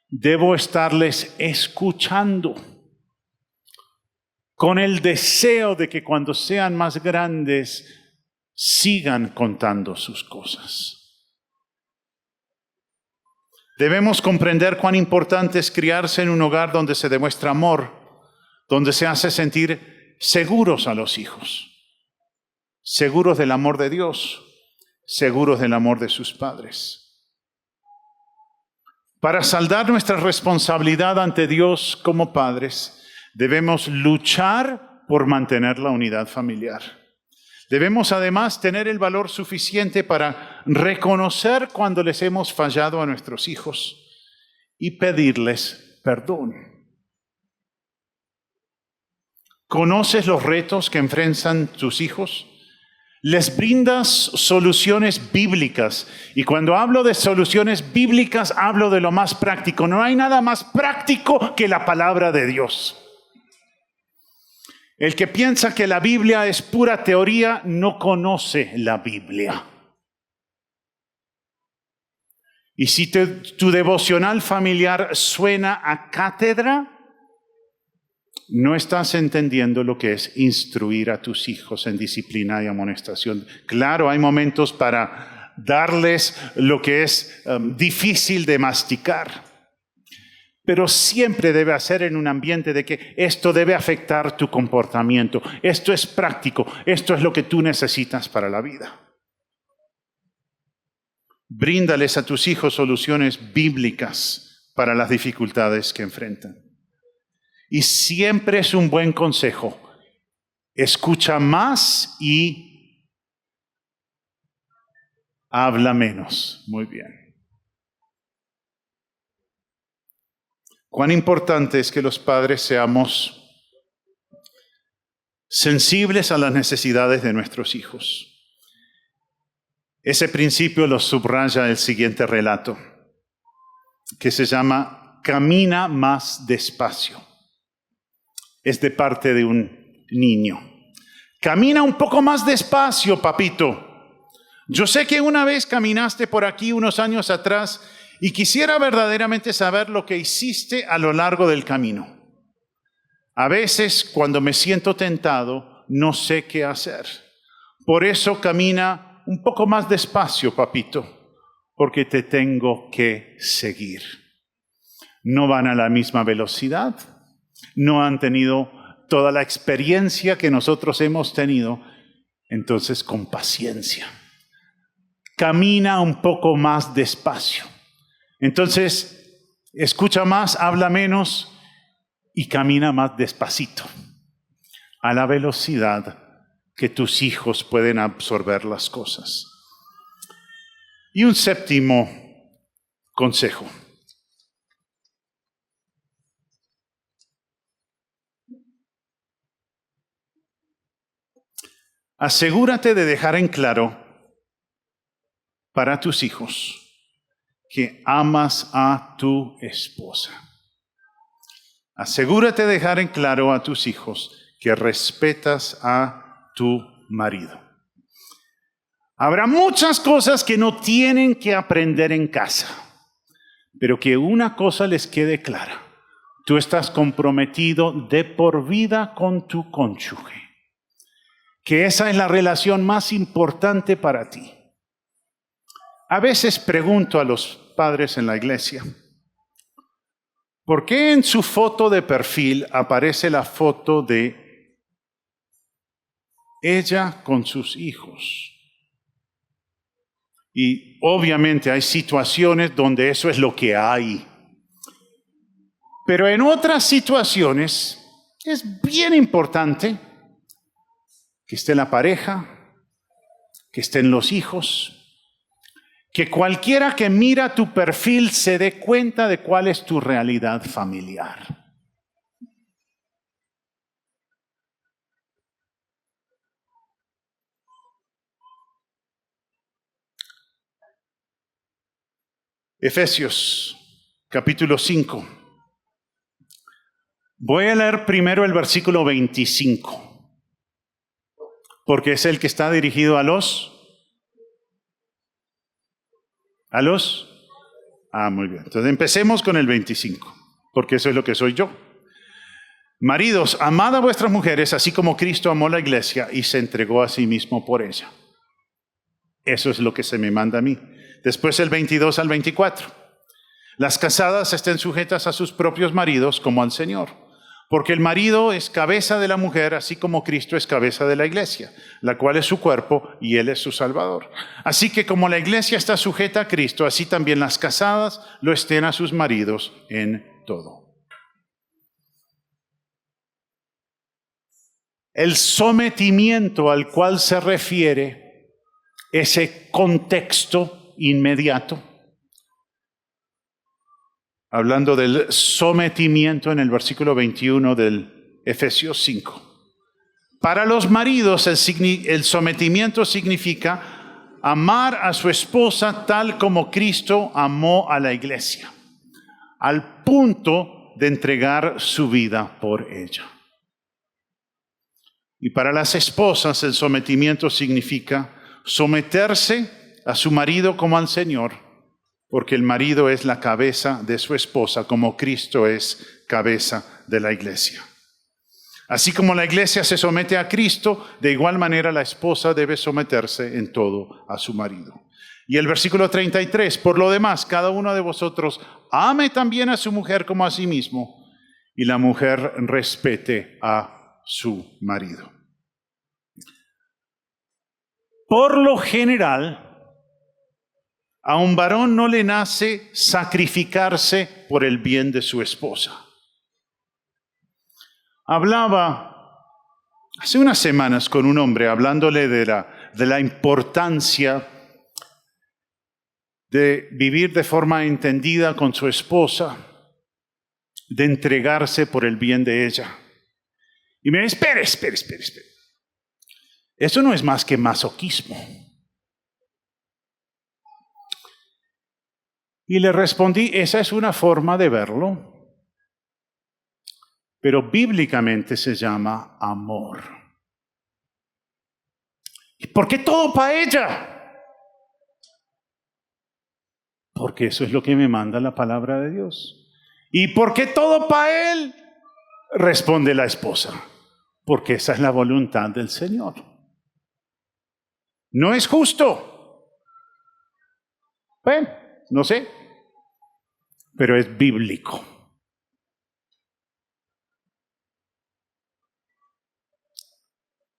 debo estarles escuchando, con el deseo de que cuando sean más grandes sigan contando sus cosas. Debemos comprender cuán importante es criarse en un hogar donde se demuestra amor, donde se hace sentir seguros a los hijos. Seguros del amor de Dios, seguros del amor de sus padres. Para saldar nuestra responsabilidad ante Dios como padres, debemos luchar por mantener la unidad familiar. Debemos además tener el valor suficiente para reconocer cuando les hemos fallado a nuestros hijos y pedirles perdón. ¿Conoces los retos que enfrentan tus hijos? Les brindas soluciones bíblicas. Y cuando hablo de soluciones bíblicas, hablo de lo más práctico. No hay nada más práctico que la palabra de Dios. El que piensa que la Biblia es pura teoría, no conoce la Biblia. Y si tu devocional familiar suena a cátedra, no estás entendiendo lo que es instruir a tus hijos en disciplina y amonestación. Claro, hay momentos para darles lo que es difícil de masticar, pero siempre debe hacer en un ambiente de que esto debe afectar tu comportamiento. Esto es práctico, esto es lo que tú necesitas para la vida. Bríndales a tus hijos soluciones bíblicas para las dificultades que enfrentan. Y siempre es un buen consejo. Escucha más y habla menos. Muy bien. Cuán importante es que los padres seamos sensibles a las necesidades de nuestros hijos. Ese principio lo subraya el siguiente relato, que se llama Camina más despacio. Es de parte de un niño. Camina un poco más despacio, papito. Yo sé que una vez caminaste por aquí unos años atrás y quisiera verdaderamente saber lo que hiciste a lo largo del camino. A veces, cuando me siento tentado, no sé qué hacer. Por eso camina un poco más despacio, papito, porque te tengo que seguir. No van a la misma velocidad, no han tenido toda la experiencia que nosotros hemos tenido, entonces con paciencia. Camina un poco más despacio. Entonces, escucha más, habla menos y camina más despacito, a la velocidad que tus hijos pueden absorber las cosas. Y un séptimo consejo. Asegúrate de dejar en claro para tus hijos que amas a tu esposa. Asegúrate de dejar en claro a tus hijos que respetas a tu marido. Habrá muchas cosas que no tienen que aprender en casa, pero que una cosa les quede clara. Tú estás comprometido de por vida con tu cónyuge, que esa es la relación más importante para ti. A veces pregunto a los padres en la iglesia, ¿por qué en su foto de perfil aparece la foto de ella con sus hijos? Y obviamente hay situaciones donde eso es lo que hay. Pero en otras situaciones es bien importante que esté la pareja, que estén los hijos, que cualquiera que mira tu perfil se dé cuenta de cuál es tu realidad familiar. Efesios, capítulo 5. Voy a leer primero el versículo 25, porque es el que está dirigido a los... muy bien. Entonces empecemos con el 25, porque eso es lo que soy yo. Maridos, amad a vuestras mujeres, así como Cristo amó la iglesia y se entregó a sí mismo por ella. Eso es lo que se me manda a mí. Después el 22 al 24. Las casadas estén sujetas a sus propios maridos como al Señor, porque el marido es cabeza de la mujer, así como Cristo es cabeza de la iglesia, la cual es su cuerpo y Él es su Salvador. Así que como la iglesia está sujeta a Cristo, así también las casadas lo estén a sus maridos en todo. El sometimiento al cual se refiere ese contexto inmediato, hablando del sometimiento en el versículo 21 del Efesios 5. Para los maridos el sometimiento significa amar a su esposa tal como Cristo amó a la iglesia, al punto de entregar su vida por ella. Y para las esposas el sometimiento significa someterse a su marido como al Señor, porque el marido es la cabeza de su esposa, como Cristo es cabeza de la iglesia. Así como la iglesia se somete a Cristo, de igual manera la esposa debe someterse en todo a su marido. Y el versículo 33, por lo demás, cada uno de vosotros ame también a su mujer como a sí mismo, y la mujer respete a su marido. Por lo general, a un varón no le nace sacrificarse por el bien de su esposa. Hablaba hace unas semanas con un hombre hablándole de la importancia de vivir de forma entendida con su esposa, de entregarse por el bien de ella. Y me dice, espere. Eso no es más que masoquismo. Y le respondí, esa es una forma de verlo, pero bíblicamente se llama amor. ¿Y por qué todo para ella? Porque eso es lo que me manda la palabra de Dios. ¿Y por qué todo para él? Responde la esposa, porque esa es la voluntad del Señor. No es justo. Bueno, no sé, pero es bíblico.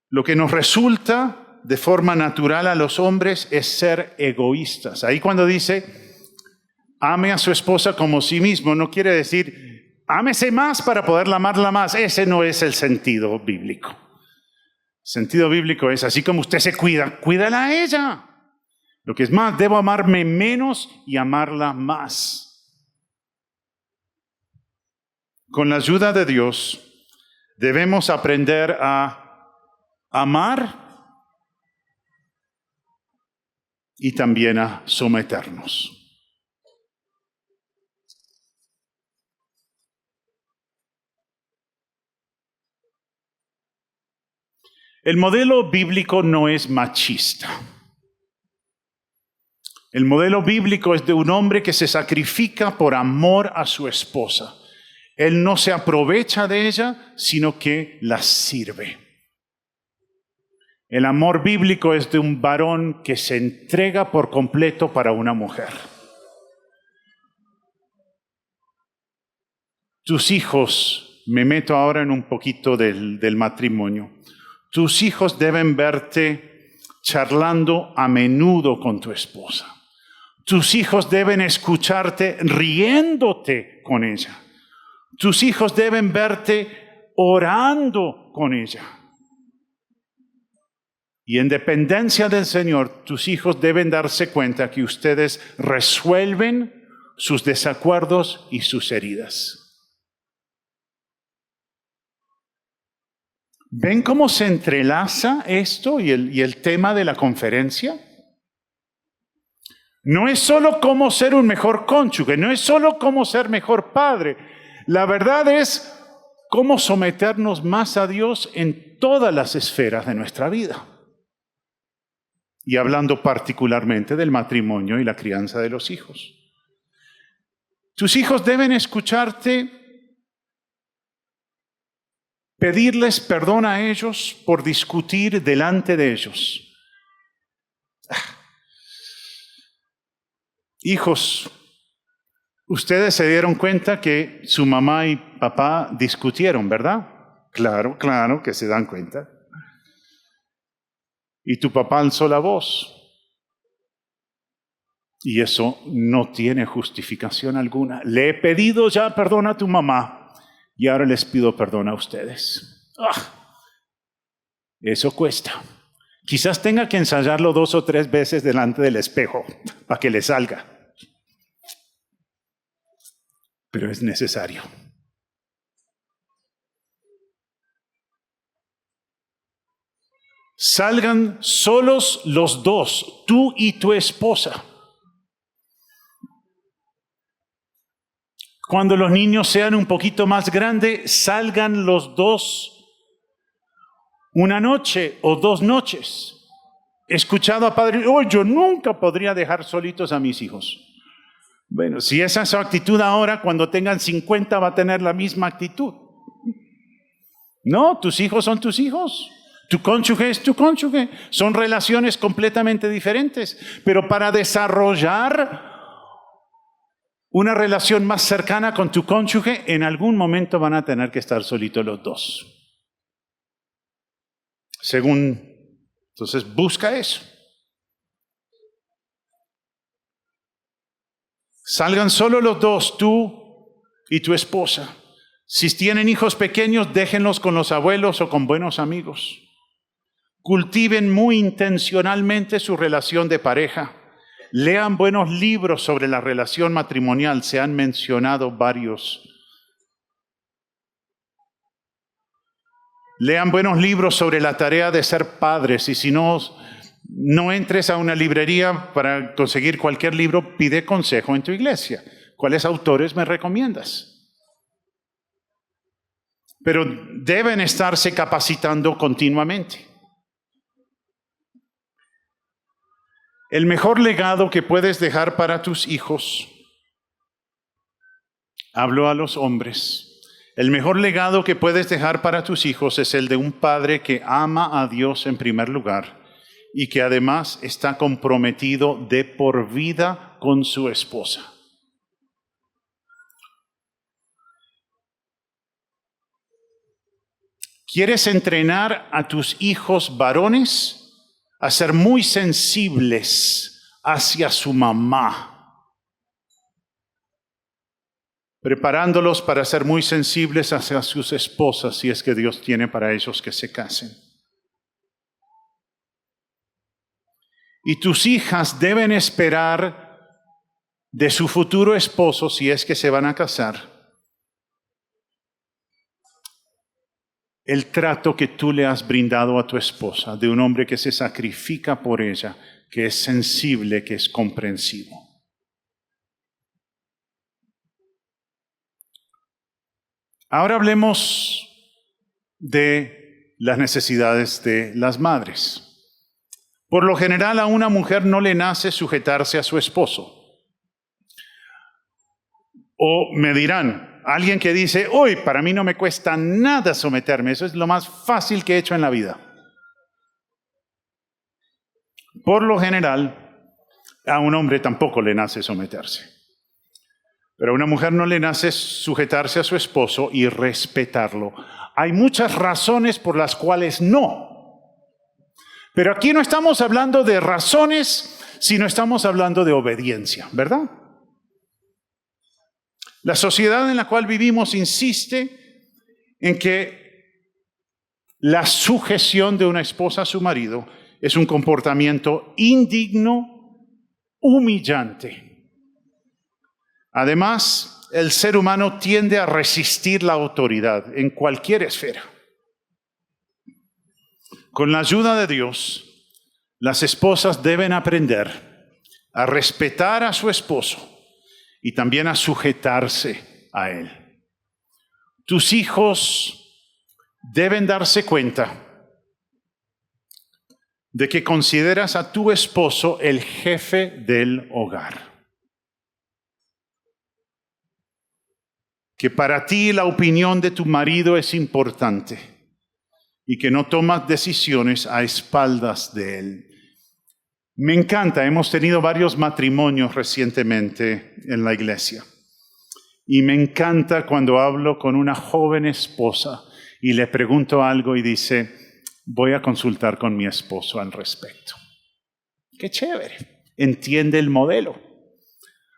Lo que nos resulta de forma natural a los hombres es ser egoístas. Ahí cuando dice, ame a su esposa como a sí mismo, no quiere decir, ámese más para poderla amarla más. Ese no es el sentido bíblico. El sentido bíblico es, así como usted se cuida, cuídala a ella. Lo que es más, debo amarme menos y amarla más. Con la ayuda de Dios, debemos aprender a amar y también a someternos. El modelo bíblico no es machista. El modelo bíblico es de un hombre que se sacrifica por amor a su esposa. Él no se aprovecha de ella, sino que la sirve. El amor bíblico es de un varón que se entrega por completo para una mujer. Tus hijos, me meto ahora en un poquito del matrimonio, tus hijos deben verte charlando a menudo con tu esposa. Tus hijos deben escucharte riéndote con ella. Tus hijos deben verte orando con ella. Y en dependencia del Señor, tus hijos deben darse cuenta que ustedes resuelven sus desacuerdos y sus heridas. ¿Ven cómo se entrelaza esto y el tema de la conferencia? No es solo cómo ser un mejor cónyuge, no es solo cómo ser mejor padre. La verdad es cómo someternos más a Dios en todas las esferas de nuestra vida. Y hablando particularmente del matrimonio y la crianza de los hijos. Tus hijos deben escucharte, pedirles perdón a ellos por discutir delante de ellos. Hijos, ustedes se dieron cuenta que su mamá y papá discutieron, ¿verdad? Claro que se dan cuenta. Y tu papá alzó la voz. Y eso no tiene justificación alguna. Le he pedido ya perdón a tu mamá y ahora les pido perdón a ustedes. Eso cuesta. Quizás tenga que ensayarlo 2 o 3 veces delante del espejo para que le salga. Pero es necesario. Salgan solos los dos, tú y tu esposa. Cuando los niños sean un poquito más grandes, salgan los dos una noche o 2 noches. He escuchado a padres, yo nunca podría dejar solitos a mis hijos. Bueno, si esa es su actitud ahora, cuando tengan 50 va a tener la misma actitud. No, tus hijos son tus hijos. Tu cónyuge es tu cónyuge. Son relaciones completamente diferentes. Pero para desarrollar una relación más cercana con tu cónyuge, en algún momento van a tener que estar solitos los dos. Entonces busca eso. Salgan solo los dos, tú y tu esposa. Si tienen hijos pequeños, déjenlos con los abuelos o con buenos amigos. Cultiven muy intencionalmente su relación de pareja. Lean buenos libros sobre la relación matrimonial. Se han mencionado varios. Lean buenos libros sobre la tarea de ser padres, y si no entres a una librería para conseguir cualquier libro, pide consejo en tu iglesia. ¿Cuáles autores me recomiendas? Pero deben estarse capacitando continuamente. El mejor legado que puedes dejar para tus hijos, hablo a los hombres, el mejor legado que puedes dejar para tus hijos es el de un padre que ama a Dios en primer lugar y que además está comprometido de por vida con su esposa. ¿Quieres entrenar a tus hijos varones a ser muy sensibles hacia su mamá, preparándolos para ser muy sensibles hacia sus esposas, si es que Dios tiene para ellos que se casen? Y tus hijas deben esperar de su futuro esposo, si es que se van a casar, el trato que tú le has brindado a tu esposa, de un hombre que se sacrifica por ella, que es sensible, que es comprensivo. Ahora hablemos de las necesidades de las madres. Por lo general, a una mujer no le nace sujetarse a su esposo. O me dirán, alguien que dice, uy, para mí no me cuesta nada someterme, eso es lo más fácil que he hecho en la vida. Por lo general, a un hombre tampoco le nace someterse. Pero a una mujer no le nace sujetarse a su esposo y respetarlo. Hay muchas razones por las cuales no. Pero aquí no estamos hablando de razones, sino estamos hablando de obediencia, ¿verdad? La sociedad en la cual vivimos insiste en que la sujeción de una esposa a su marido es un comportamiento indigno, humillante. Además, el ser humano tiende a resistir la autoridad en cualquier esfera. Con la ayuda de Dios, las esposas deben aprender a respetar a su esposo y también a sujetarse a él. Tus hijos deben darse cuenta de que consideras a tu esposo el jefe del hogar. Que para ti la opinión de tu marido es importante y que no tomas decisiones a espaldas de él. Me encanta, hemos tenido varios matrimonios recientemente en la iglesia. Y me encanta cuando hablo con una joven esposa y le pregunto algo y dice, voy a consultar con mi esposo al respecto. ¡Qué chévere! Entiende el modelo.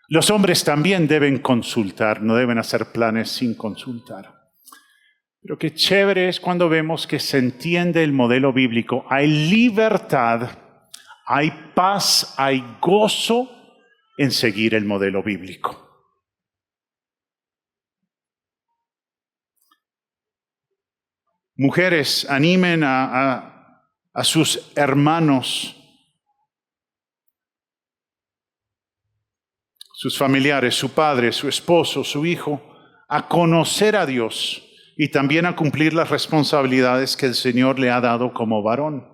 Los hombres también deben consultar, no deben hacer planes sin consultar. Pero qué chévere es cuando vemos que se entiende el modelo bíblico. Hay libertad, hay paz, hay gozo en seguir el modelo bíblico. Mujeres, animen a sus hermanos, sus familiares, su padre, su esposo, su hijo, a conocer a Dios y también a cumplir las responsabilidades que el Señor le ha dado como varón.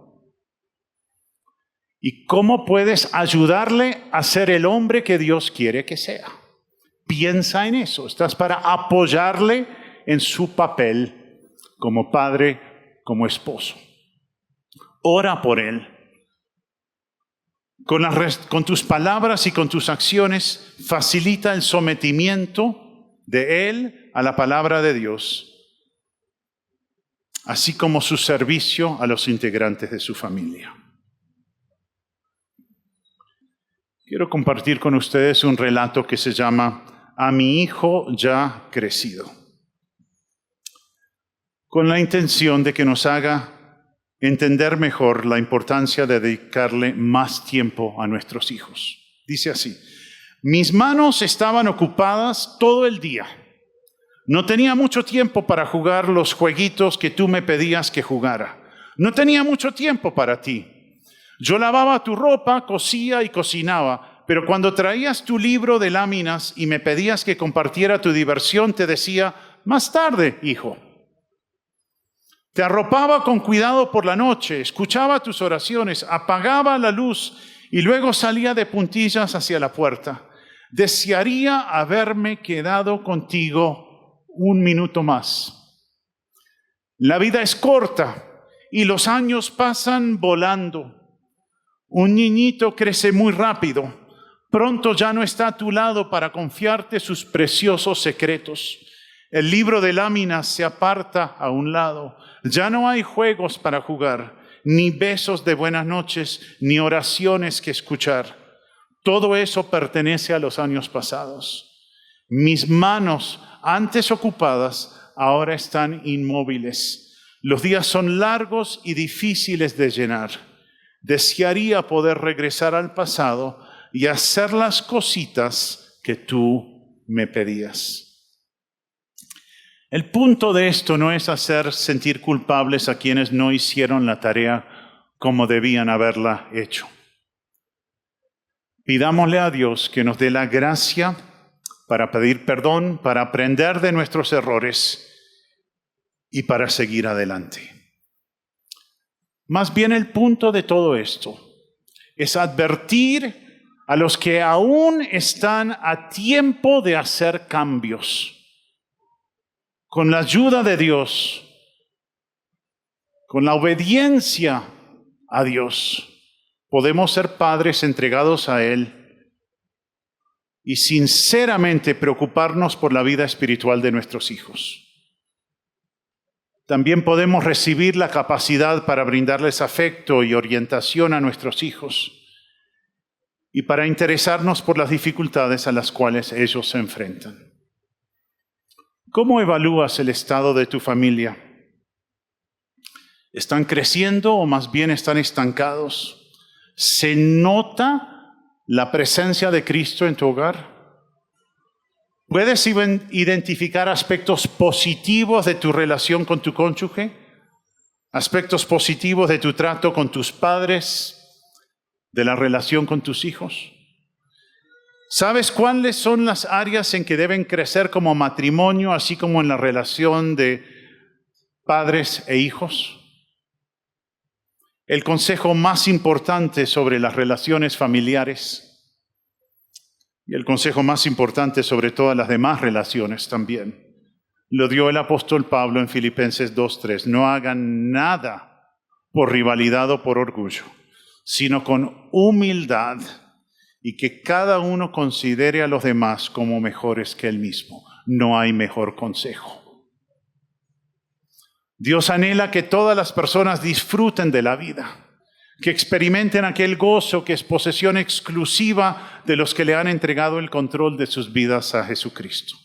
¿Y cómo puedes ayudarle a ser el hombre que Dios quiere que sea? Piensa en eso. Estás para apoyarle en su papel como padre, como esposo. Ora por él. Con tus palabras y con tus acciones, facilita el sometimiento de él a la palabra de Dios, así como su servicio a los integrantes de su familia. Quiero compartir con ustedes un relato que se llama A mi hijo ya crecido, con la intención de que nos haga entender mejor la importancia de dedicarle más tiempo a nuestros hijos. Dice así: mis manos estaban ocupadas todo el día, No tenía mucho tiempo para jugar los jueguitos que tú me pedías que jugara. No tenía mucho tiempo para ti. Yo lavaba tu ropa, cosía y cocinaba, pero cuando traías tu libro de láminas y me pedías que compartiera tu diversión, te decía, más tarde, hijo. Te arropaba con cuidado por la noche, escuchaba tus oraciones, apagaba la luz y luego salía de puntillas hacia la puerta. Desearía haberme quedado contigo un minuto más. La vida es corta y los años pasan volando. Un niñito crece muy rápido. Pronto ya no está a tu lado para confiarte sus preciosos secretos. El libro de láminas se aparta a un lado. Ya no hay juegos para jugar, ni besos de buenas noches, ni oraciones que escuchar. Todo eso pertenece a los años pasados. Mis manos, antes ocupadas, ahora están inmóviles. Los días son largos y difíciles de llenar. Desearía poder regresar al pasado y hacer las cositas que tú me pedías. El punto de esto no es hacer sentir culpables a quienes no hicieron la tarea como debían haberla hecho. Pidámosle a Dios que nos dé la gracia para pedir perdón, para aprender de nuestros errores y para seguir adelante. Más bien el punto de todo esto es advertir a los que aún están a tiempo de hacer cambios. Con la ayuda de Dios, con la obediencia a Dios, podemos ser padres entregados a Él y sinceramente preocuparnos por la vida espiritual de nuestros hijos. También podemos recibir la capacidad para brindarles afecto y orientación a nuestros hijos y para interesarnos por las dificultades a las cuales ellos se enfrentan. ¿Cómo evalúas el estado de tu familia? ¿Están creciendo o más bien están estancados? ¿Se nota la presencia de Cristo en tu hogar? ¿Puedes identificar aspectos positivos de tu relación con tu cónyuge? ¿Aspectos positivos de tu trato con tus padres? ¿De la relación con tus hijos? ¿Sabes cuáles son las áreas en que deben crecer como matrimonio, así como en la relación de padres e hijos? El consejo más importante sobre las relaciones familiares y el consejo más importante sobre todas las demás relaciones también lo dio el apóstol Pablo en Filipenses 2:3. No hagan nada por rivalidad o por orgullo, sino con humildad, y que cada uno considere a los demás como mejores que él mismo. No hay mejor consejo. Dios anhela que todas las personas disfruten de la vida, que experimenten aquel gozo que es posesión exclusiva de los que le han entregado el control de sus vidas a Jesucristo.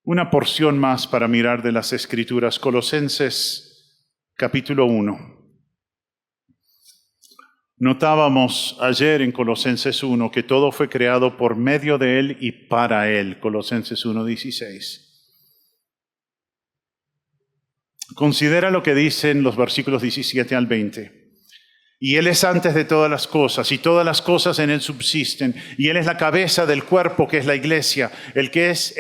Una porción más para mirar de las Escrituras, Colosenses capítulo 1. Notábamos ayer en Colosenses 1 que todo fue creado por medio de Él y para Él, Colosenses 1:16. Considera lo que dicen los versículos 17 al 20. Y Él es antes de todas las cosas, y todas las cosas en Él subsisten, y Él es la cabeza del cuerpo que es la iglesia, Él que es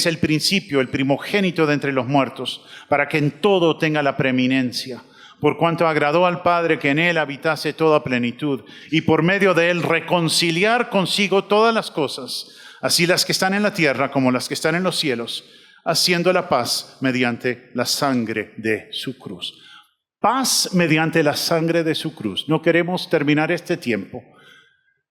el principio, el primogénito de entre los muertos, para que en todo tenga la preeminencia. Por cuanto agradó al Padre que en Él habitase toda plenitud, y por medio de Él reconciliar consigo todas las cosas, así las que están en la tierra como las que están en los cielos, haciendo la paz mediante la sangre de su cruz. Paz mediante la sangre de su cruz. No queremos terminar este tiempo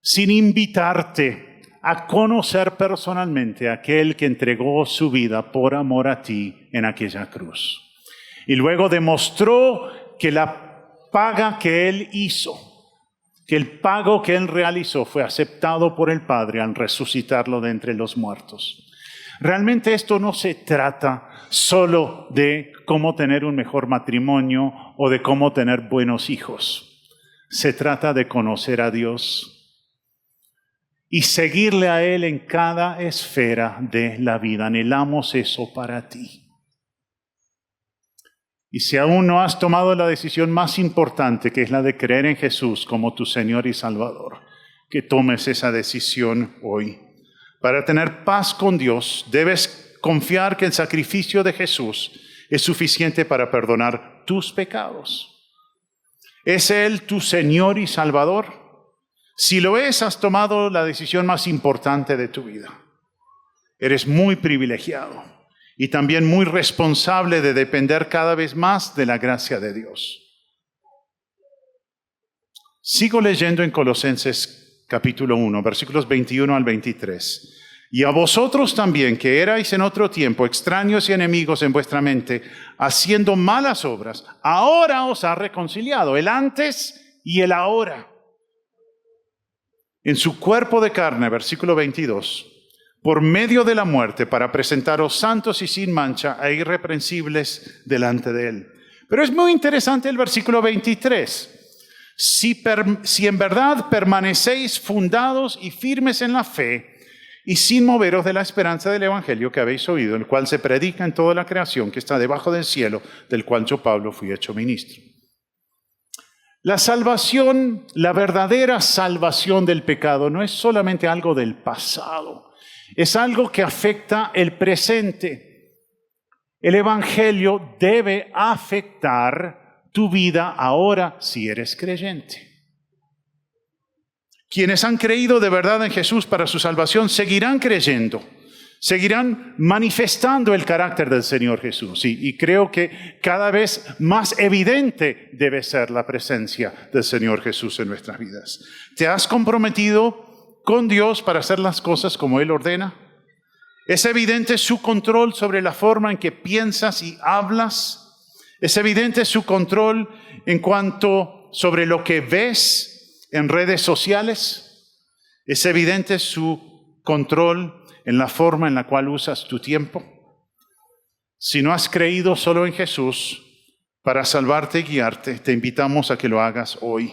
sin invitarte a conocer personalmente a aquel que entregó su vida por amor a ti en aquella cruz. Y luego demostró que la paga que Él hizo, que el pago que Él realizó fue aceptado por el Padre al resucitarlo de entre los muertos. Realmente esto no se trata solo de cómo tener un mejor matrimonio o de cómo tener buenos hijos. Se trata de conocer a Dios y seguirle a Él en cada esfera de la vida. Anhelamos eso para ti. Y si aún no has tomado la decisión más importante, que es la de creer en Jesús como tu Señor y Salvador, que tomes esa decisión hoy. Para tener paz con Dios, debes confiar que el sacrificio de Jesús es suficiente para perdonar tus pecados. ¿Es Él tu Señor y Salvador? Si lo es, has tomado la decisión más importante de tu vida. Eres muy privilegiado y también muy responsable de depender cada vez más de la gracia de Dios. Sigo leyendo en Colosenses capítulo 1, versículos 21 al 23. Y a vosotros también, que erais en otro tiempo extraños y enemigos en vuestra mente, haciendo malas obras, ahora os ha reconciliado, el antes y el ahora, en su cuerpo de carne, versículo 22, por medio de la muerte, para presentaros santos y sin mancha e irreprensibles delante de Él. Pero es muy interesante el versículo 23. Si en verdad permanecéis fundados y firmes en la fe, y sin moveros de la esperanza del Evangelio que habéis oído, el cual se predica en toda la creación que está debajo del cielo, del cual yo, Pablo, fui hecho ministro. La salvación, la verdadera salvación del pecado, no es solamente algo del pasado. Es algo que afecta el presente. El Evangelio debe afectar tu vida ahora si eres creyente. Quienes han creído de verdad en Jesús para su salvación seguirán creyendo, seguirán manifestando el carácter del Señor Jesús. Y creo que cada vez más evidente debe ser la presencia del Señor Jesús en nuestras vidas. ¿Te has comprometido con Dios para hacer las cosas como Él ordena? ¿Es evidente su control sobre la forma en que piensas y hablas? ¿Es evidente su control en cuanto sobre lo que ves en redes sociales? ¿Es evidente su control en la forma en la cual usas tu tiempo? Si no has creído solo en Jesús para salvarte y guiarte, te invitamos a que lo hagas hoy.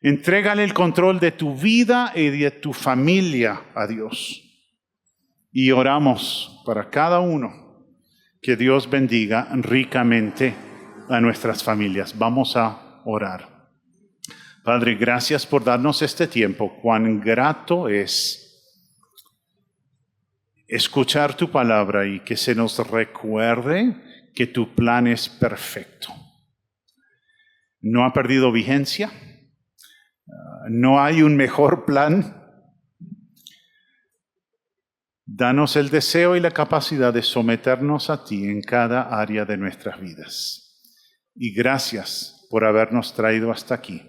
Entrégale el control de tu vida y de tu familia a Dios. Y oramos para cada uno que Dios bendiga ricamente a nuestras familias. Vamos a orar. Padre, gracias por darnos este tiempo. Cuán grato es escuchar tu palabra y que se nos recuerde que tu plan es perfecto. No ha perdido vigencia. No hay un mejor plan. Danos el deseo y la capacidad de someternos a ti en cada área de nuestras vidas. Y gracias por habernos traído hasta aquí.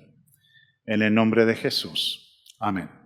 En el nombre de Jesús. Amén.